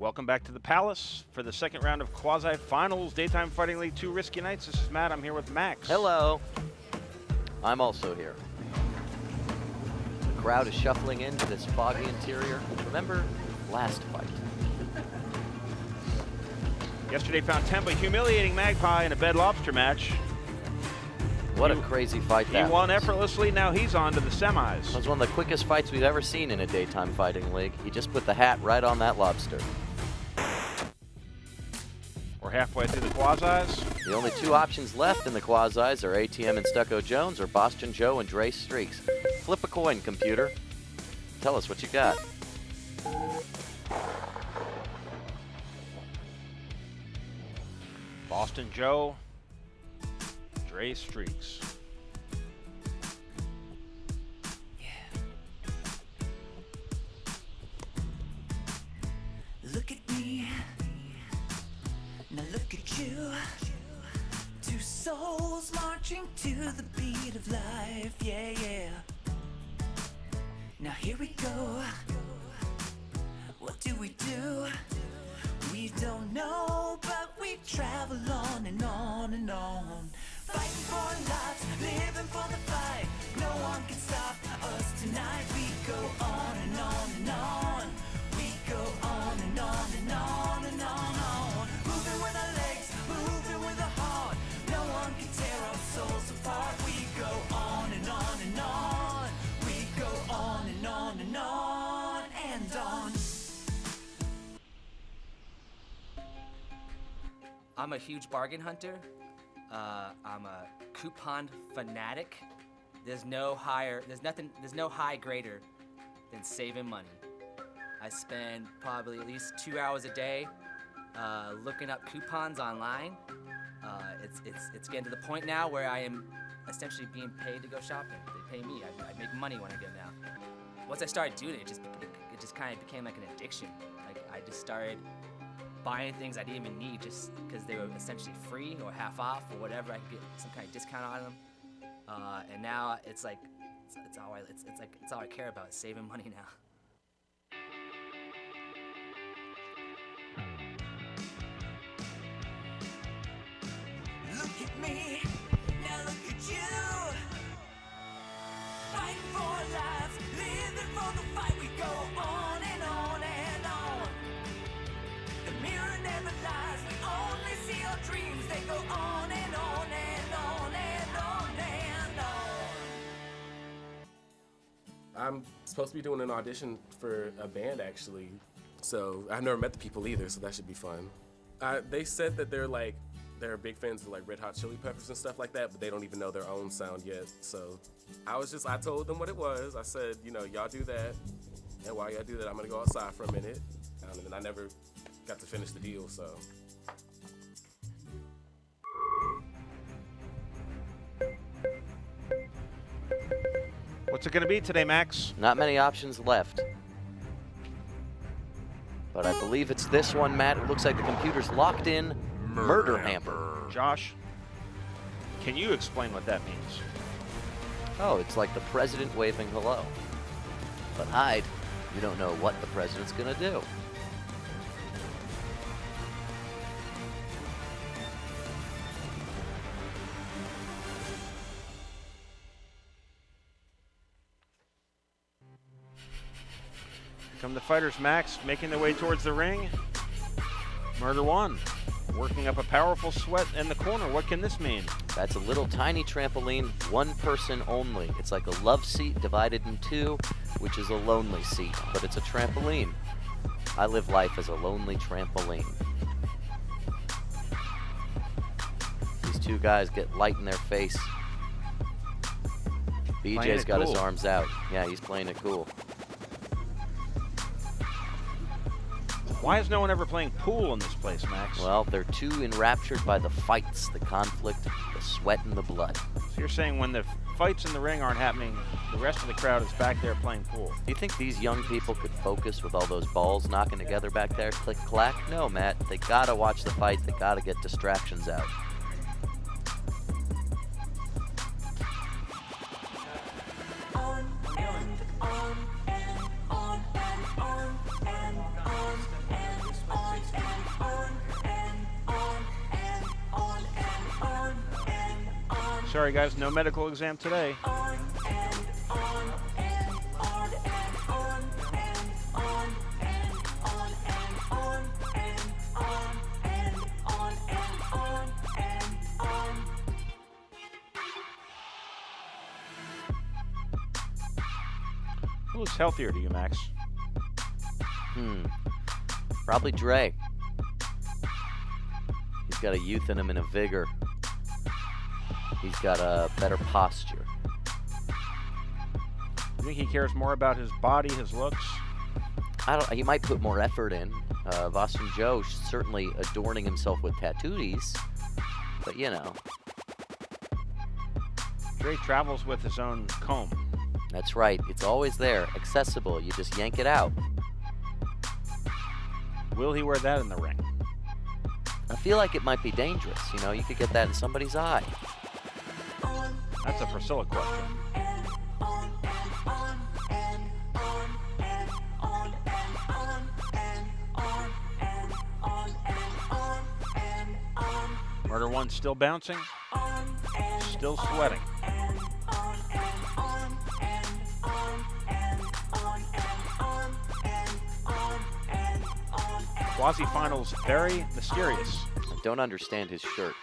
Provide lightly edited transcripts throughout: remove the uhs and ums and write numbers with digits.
Welcome back to the Palace for the second round of quasi-finals, Daytime Fighting League 2 Risky Nights. This is Matt. I'm here with Max. Hello. I'm also here. The crowd is shuffling into this foggy interior. Remember last fight? Yesterday found Tempa humiliating Magpie in a bed lobster match. What a crazy fight that was. He won effortlessly. Now he's on to the semis. That was one of the quickest fights we've ever seen in a Daytime Fighting League. He just put the hat right on that lobster. We're halfway through the quasis. The only two options left in the quasis are ATM and Stucco Jones or Boston Joe and Dre Streaks. Flip a coin, computer. Tell us what you got. Boston Joe, Dre Streaks. Look at me, now look at you. Two souls marching to the beat of life, yeah, yeah. Now here we go. What do? We don't know, but we travel on and on and on. Fighting for our lives, living for the fight. No one can stop us tonight. We go on and on and on. We go on and on and on and on. Moving with our legs, moving with our heart. No one can tear our souls apart. We go on and on and on. We go on and on and on and on. I'm a huge bargain hunter. I'm a coupon fanatic. There's no high greater than saving money. I spend probably at least 2 hours a day looking up coupons online. It's getting to the point now where I am essentially being paid to go shopping. They pay me. I make money when I go now. Once I started doing it, it just kind of became like an addiction. Like I just started buying things I didn't even need just because they were essentially free or half off or whatever. I could get some kind of discount on them. And now it's like it's all I care about is saving money now. Look at me, now look at you. Fighting for our lives, living for the fight. We go on and on and on. The mirror never lies, we only see our dreams. They go on and on and on and on and on. I'm supposed to be doing an audition for a band actually, so I've never met the people either, so that should be fun. They said that they're big fans of like Red Hot Chili Peppers and stuff like that, but they don't even know their own sound yet. So I told them what it was. I said, y'all do that, and while y'all do that, I'm gonna go outside for a minute. And then I never got to finish the deal, so. What's it going to be today, Max? Not many options left. But I believe it's this one, Matt. It looks like the computer's locked in. Murder Hamper. Josh, can you explain what that means? Oh, it's like the president waving hello. But hide, you don't know what the president's gonna do. Come the fighters, Max, making their way towards the ring. Murder one, working up a powerful sweat in the corner. What can this mean? That's a little tiny trampoline, one person only. It's like a love seat divided in two, which is a lonely seat, but it's a trampoline. I live life as a lonely trampoline. These two guys get light in their face. BJ's got his arms out. Yeah, he's playing it cool. Why is no one ever playing pool in this place, Max? Well, they're too enraptured by the fights, the conflict, the sweat, and the blood. So you're saying when the fights in the ring aren't happening, the rest of the crowd is back there playing pool? Do you think these young people could focus with all those balls knocking together back there, click, clack? No, Matt. They gotta watch the fight. They gotta get distractions out. Sorry, guys, no medical exam today. On and on and on and on and on and on and on and on and on and on and on. Who looks healthier to you, Max? Probably Dre. He's got a youth in him and a vigor. He's got a better posture. You think he cares more about his body, his looks? He might put more effort in. Boston Joe certainly adorning himself with tattoos, but you know. Dre travels with his own comb. That's right. It's always there, accessible. You just yank it out. Will he wear that in the ring? I feel like it might be dangerous. You know, you could get that in somebody's eye. That's a Priscilla question. Murder One still bouncing, still sweating. Quasi-finals very mysterious. I don't understand his shirt.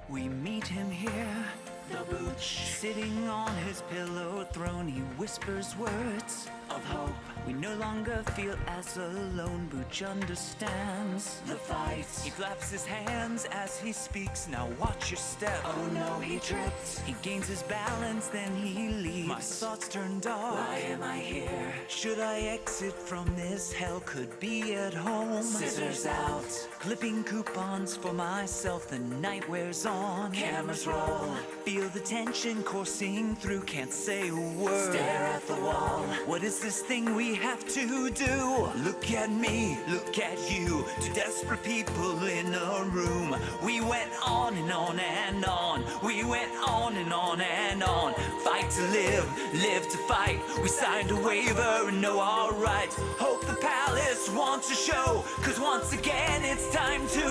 We meet him here, the Booch, sitting on his pillow throne. He whispers words of hope. We no longer feel as alone. Booch understands the fight. He claps his hands as he speaks. Now watch your step. Oh no, he tripped. He gains his balance, then he leaves. My thoughts turn dark. Why am I here? Should I exit from this hell? Could be at home. Scissors out. Clipping coupons for myself. The night wears on. Cameras roll. Feel the tension coursing through. Can't say a word. Stare at the wall. What is this thing we have to do? Look at me, look at you. Two desperate people in a room. We went on and on and on. We went on and on and on. Fight to live, live to fight. We signed a waiver and know our rights. Hope the palace wants a show, 'cause once again it's time to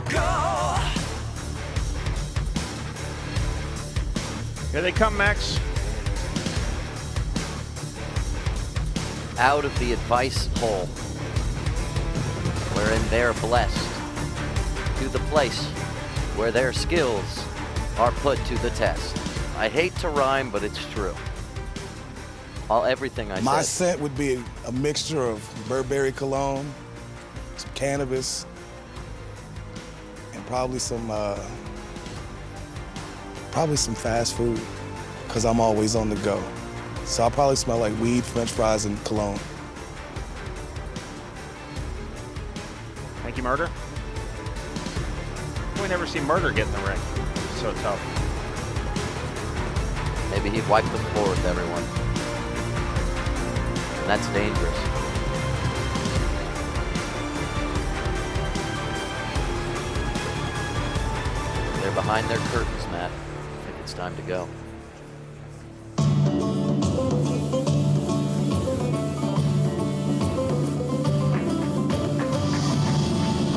go. Here they come, Max. Out of the advice hole, wherein they're blessed, to the place where their skills are put to the test. I hate to rhyme, but it's true. Everything I My said. scent would be a mixture of Burberry cologne, some cannabis, and probably some fast food, because I'm always on the go. So I probably smell like weed, French fries, and cologne. Thank you, Murder. We never see Murder get in the ring. It's so tough. Maybe he'd wipe the floor with everyone. And that's dangerous. They're behind their curtains, Matt. I think it's time to go.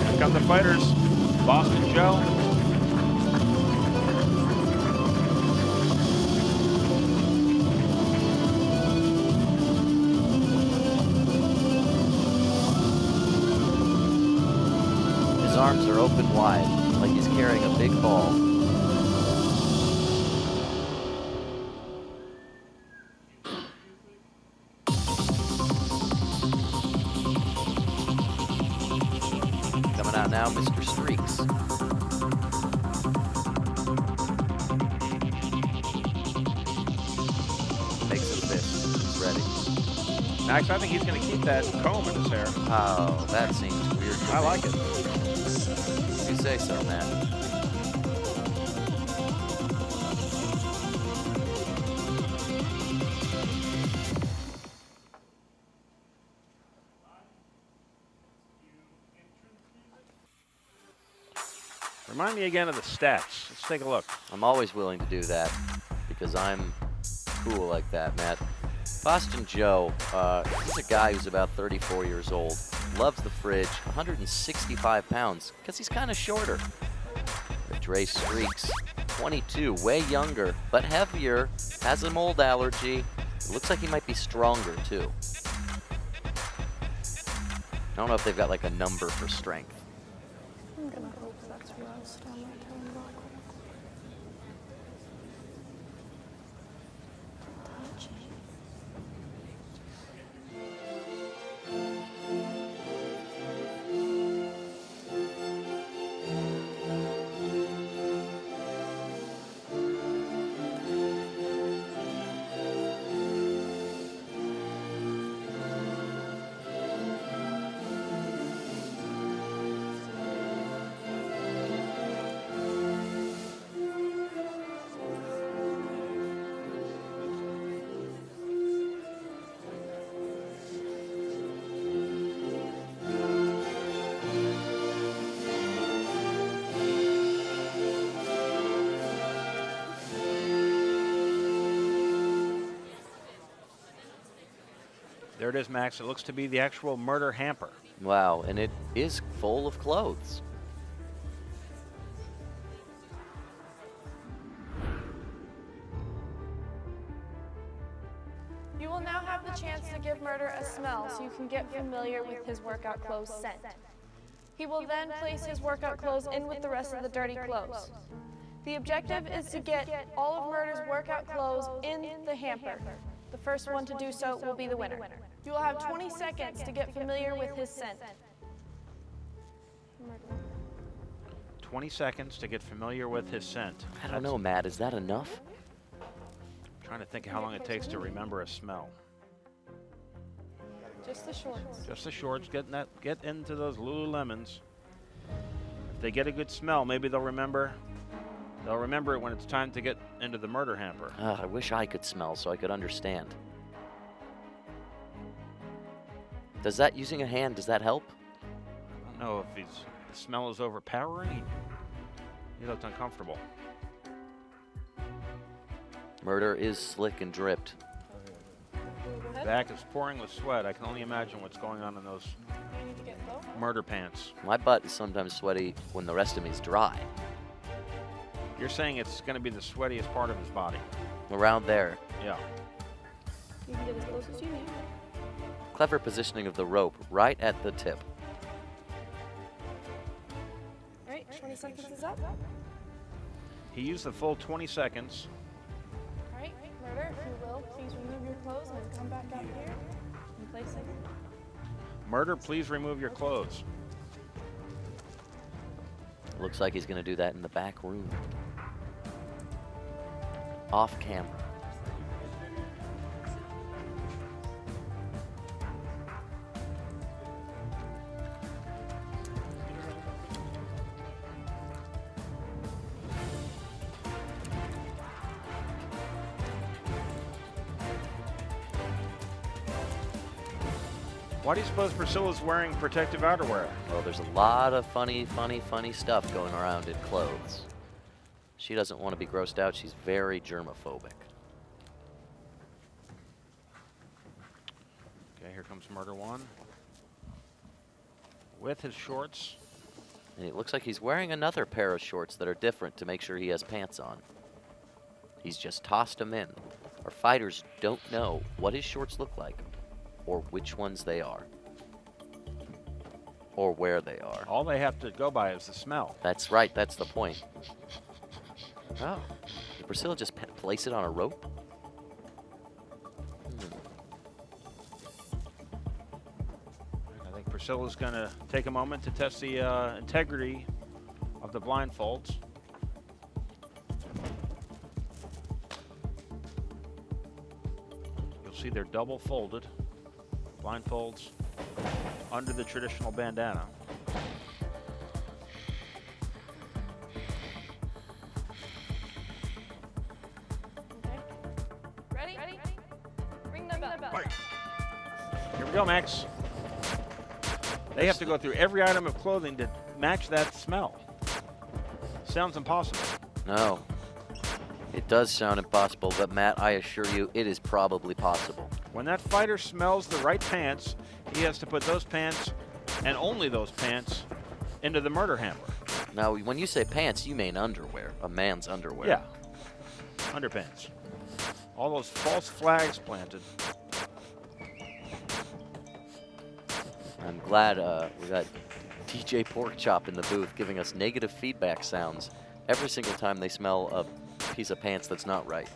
Here come the fighters. Boston Joe. His arms are open wide, like he's carrying a big ball. Coming out now, Mr. Streaks. Makes a fist. He's ready. Max, I think he's going to keep that comb in his hair. Oh, that seems weird to I me. like it. You say so, Matt. Remind me again of the stats. Let's take a look. I'm always willing to do that because I'm cool like that, Matt. Boston Joe, he's a guy who's about 34 years old, loves the fridge, 165 pounds, because he's kind of shorter. Dre Streaks, 22, way younger, but heavier, has a mold allergy. It looks like he might be stronger, too. I don't know if they've got like a number for strength. I'm gonna hope that's real. Still not telling Rockwell. Touch it. There it is, Max. It looks to be the actual murder hamper. Wow, and it is full of clothes. You will now have the chance to give Murder a smell so you can get familiar with his workout clothes scent. He will then place his workout clothes in with the rest of the dirty clothes. The objective is to get all of Murder's workout clothes in the hamper. The first one to do so will be the winner. You will have 20 seconds to get familiar with his scent. 20 seconds to get familiar with his scent. I don't know, Matt, is that enough? I'm trying to think how long it takes to remember a smell. Just the shorts. Just the shorts, get into those Lululemons. If they get a good smell, maybe they'll remember it when it's time to get into the murder hamper. I wish I could smell so I could understand. Does that, using a hand, does that help? I don't know if the smell is overpowering. He looked uncomfortable. Murder is slick and dripped. Back is pouring with sweat. I can only imagine what's going on in those murder pants. My butt is sometimes sweaty when the rest of me is dry. You're saying it's going to be the sweatiest part of his body. Around there. Yeah. You can get as close as you need. Clever positioning of the rope right at the tip. All right, 20 seconds is up. He used the full 20 seconds. All right, Murder, if you will, please remove your clothes and then come back out here and place them. Murder, please remove your clothes. Looks like he's going to do that in the back room. Off camera. Why do you suppose Priscilla's wearing protective outerwear? Well, there's a lot of funny stuff going around in clothes. She doesn't want to be grossed out. She's very germophobic. Okay, here comes Murder One. With his shorts. And it looks like he's wearing another pair of shorts that are different to make sure he has pants on. He's just tossed them in. Our fighters don't know what his shorts look like, or which ones they are, or where they are. All they have to go by is the smell. That's right, that's the point. Oh, did Priscilla just place it on a rope? I think Priscilla's going to take a moment to test the integrity of the blindfolds. You'll see they're double folded. Blindfolds under the traditional bandana. Okay. Ready? Ring the bell. Here we go, Max. They have to go through every item of clothing to match that smell. Sounds impossible. No. It does sound impossible, but Matt, I assure you, it is probably possible. When that fighter smells the right pants, he has to put those pants, and only those pants, into the murder hamper. Now, when you say pants, you mean underwear, a man's underwear. Yeah. Underpants. All those false flags planted. I'm glad we got DJ Porkchop in the booth giving us negative feedback sounds every single time they smell a piece of pants that's not right.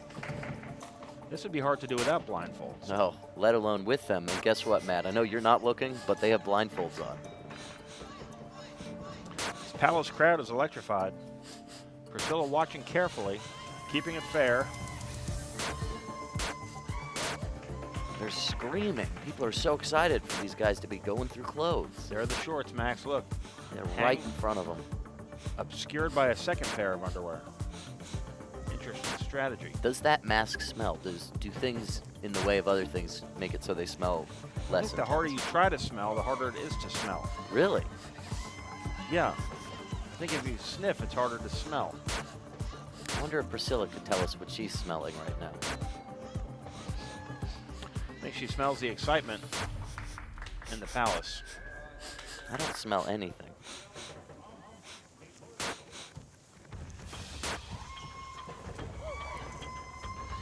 This would be hard to do without blindfolds. No, let alone with them. And guess what, Matt? I know you're not looking, but they have blindfolds on. This palace crowd is electrified. Priscilla watching carefully, keeping it fair. They're screaming. People are so excited for these guys to be going through clothes. There are the shorts, Max. Look. They're right in front of them. Obscured by a second pair of underwear. Interesting strategy. Does that mask smell? Do things in the way of other things make it so they smell I less think the harder you intense? try to smell, the harder it is to smell. Really? Yeah. I think if you sniff, it's harder to smell. I wonder if Priscilla could tell us what she's smelling right now. I think she smells the excitement in the palace. I don't smell anything.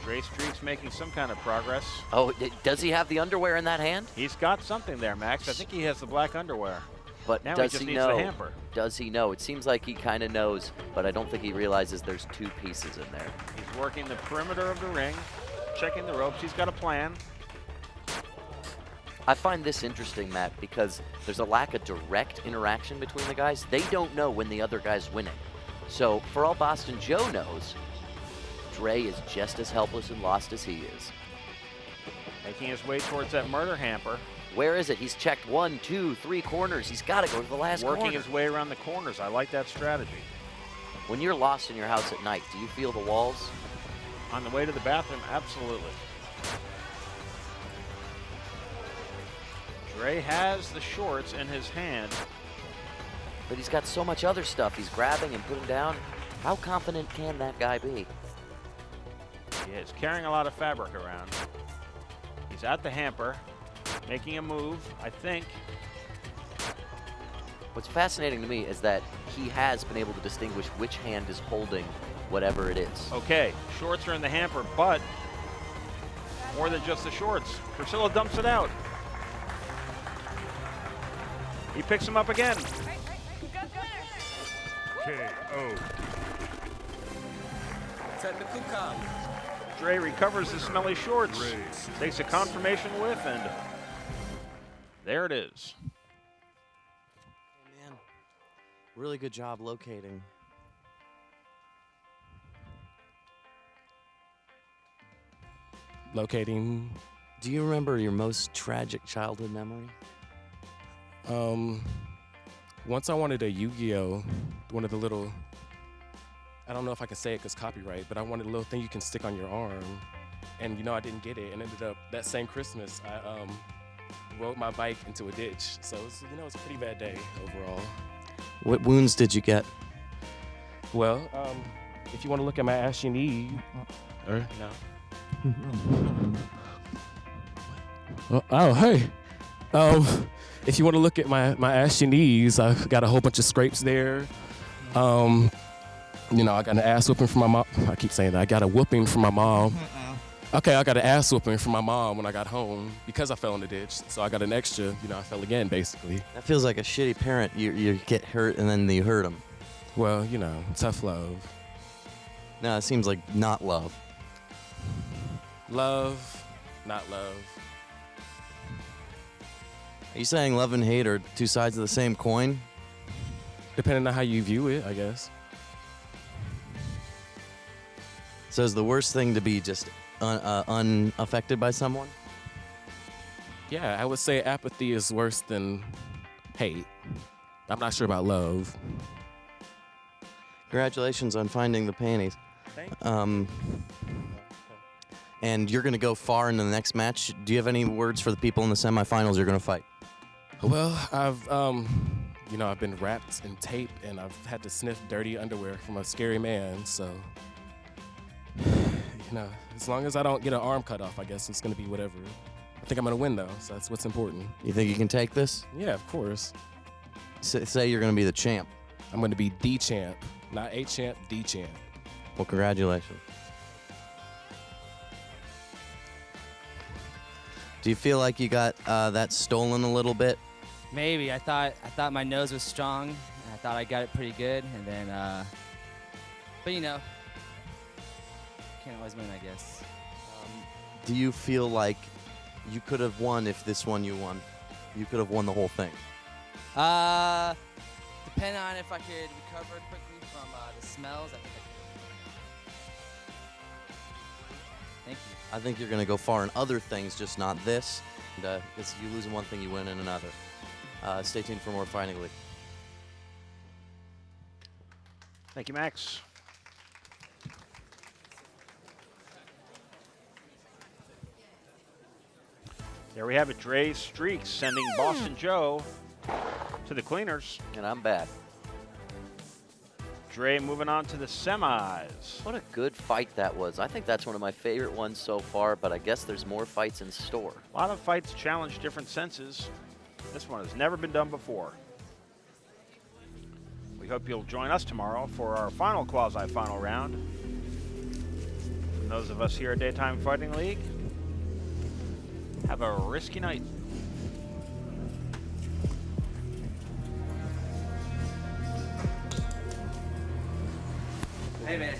Dre Streaks making some kind of progress. Oh, does he have the underwear in that hand? He's got something there, Max. I think he has the black underwear. But Now he does just he needs know? the hamper. Does he know? It seems like he kind of knows, but I don't think he realizes there's two pieces in there. He's working the perimeter of the ring, checking the ropes. He's got a plan. I find this interesting, Matt, because there's a lack of direct interaction between the guys. They don't know when the other guy's winning. So, for all Boston Joe knows, Dre is just as helpless and lost as he is. Making his way towards that murder hamper. Where is it? He's checked 1, 2, 3 corners. He's got to go to the last Working corner. his way around the corners. I like that strategy. When you're lost in your house at night, do you feel the walls? On the way to the bathroom, absolutely. Dre has the shorts in his hand. But he's got so much other stuff he's grabbing and putting down. How confident can that guy be? He is carrying a lot of fabric around. He's at the hamper, making a move, I think. What's fascinating to me is that he has been able to distinguish which hand is holding whatever it is. Okay, shorts are in the hamper, but more than just the shorts. Priscilla dumps it out. He picks him up again. KO. Technical cop. Dre recovers the smelly shorts, takes a confirmation whiff, and there it is. Man, really good job locating. Locating. Do you remember your most tragic childhood memory? Once I wanted a Yu-Gi-Oh, one of the little, I don't know if I can say it because copyright, but I wanted a little thing you can stick on your arm. And, you know, I didn't get it. And ended up, that same Christmas, I rode my bike into a ditch. So, it's, you know, it's a pretty bad day overall. What wounds did you get? Well, if you want to look at my ashy knee, or no. Oh, hey. If you want to look at my ashy knees, I've got a whole bunch of scrapes there. You know, I got an ass whooping from my mom. I keep saying that. I got a whooping from my mom. Okay, I got an ass whooping from my mom when I got home because I fell in the ditch. So I got an extra, you know, I fell again, basically. That feels like a shitty parent. You get hurt and then you hurt them. Well, you know, tough love. No, it seems like not love. Love, not love. Are you saying love and hate are two sides of the same coin? Depending on how you view it, I guess. So is the worst thing to be just unaffected by someone? Yeah, I would say apathy is worse than hate. I'm not sure about love. Congratulations on finding the panties. Thank you. And you're going to go far in the next match. Do you have any words for the people in the semifinals you're going to fight? Well, I've you know, I've been wrapped in tape and I've had to sniff dirty underwear from a scary man. So, you know, as long as I don't get an arm cut off, I guess it's going to be whatever. I think I'm going to win, though, so that's what's important. You think you can take this? Yeah, of course. Say you're going to be the champ. I'm going to be the champ. Not a champ, the champ. Well, congratulations. Do you feel like you got that stolen a little bit? Maybe. I thought my nose was strong. And I thought I got it pretty good, and then, but you know, can't always win, I guess. Do you feel like you could have won if this one you won? You could have won the whole thing. Depending on if I could recover quickly from the smells, I think I could. Thank you. I think you're going to go far in other things, just not this. And it's you lose in one thing, you win in another. Stay tuned for more Fighting League. Thank you, Max. There we have it. Dre Streaks sending Boston Joe to the cleaners. And I'm back. Dre moving on to the semis. What a good fight that was. I think that's one of my favorite ones so far, but I guess there's more fights in store. A lot of fights challenge different senses. This one has never been done before. We hope you'll join us tomorrow for our final quasi-final round. From those of us here at Daytime Fighting League, have a risky night. Hey, man.